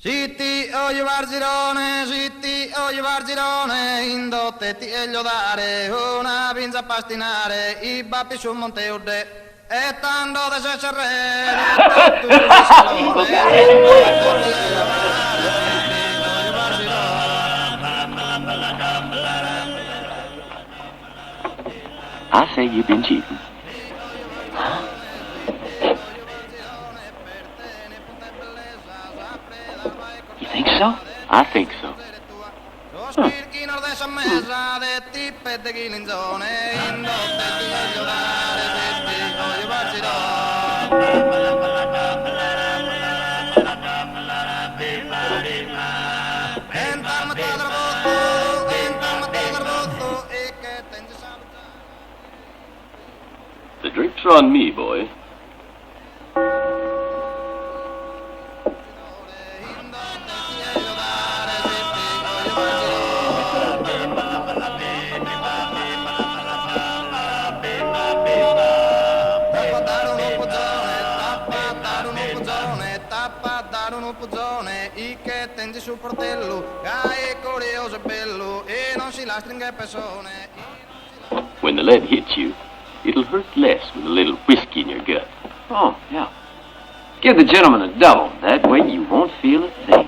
Zitti o Vargirone, indotte ti e dare una pinza a pastinare, i bappi sul Monte Udde, e tanto da se tu I say you've been cheating. You think so? I think so. Huh. The drink's on me, boy. Sul portello, curioso bello, e non si stringa persone. When the lead hits you, it'll hurt less with a little whiskey in your gut. Oh, yeah. Give the gentleman a double. That way you won't feel a thing.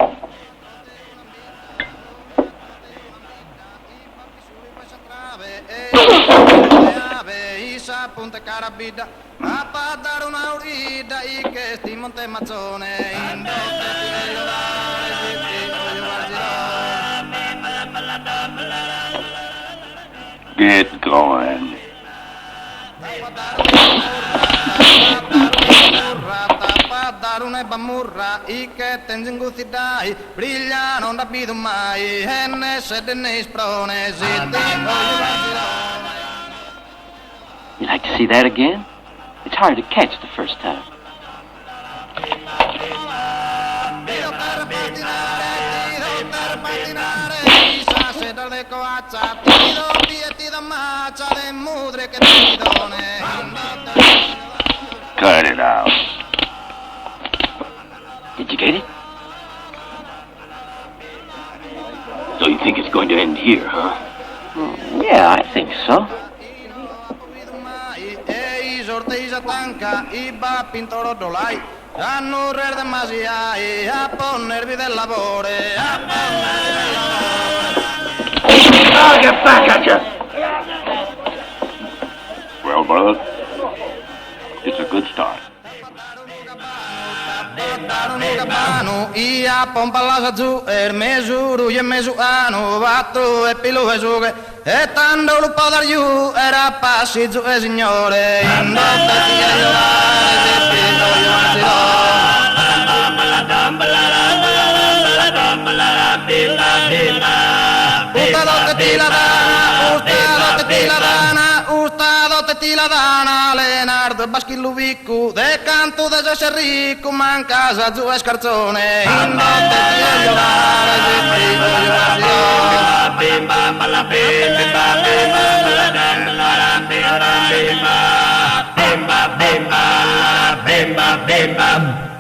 Punta carabida, a dare una urida e che sti Monte Mazzone. Get going. Darune bamurra, i che tenzinguzi dai, brillano da bidu mai, e ne sede ne sprone, You like to see that again? It's hard to catch the first time. Cut it out. Did you get it? So you think it's going to end here, huh? Yeah, I think so. I'll get back at you! Well, brother, it's a good start. Ia pompa la giù, mesuru e mesuano, vatto e pilu e sughe, e tanto lupo da giù, era passi giù e signore, indotte ti e la dana, Leonardo Baschillo Viccu, de canto de se ricco, ma in casa giù è scarzone, indotte ti e giocare, bimba, bimba, bimba, bimba, bimba, bimba.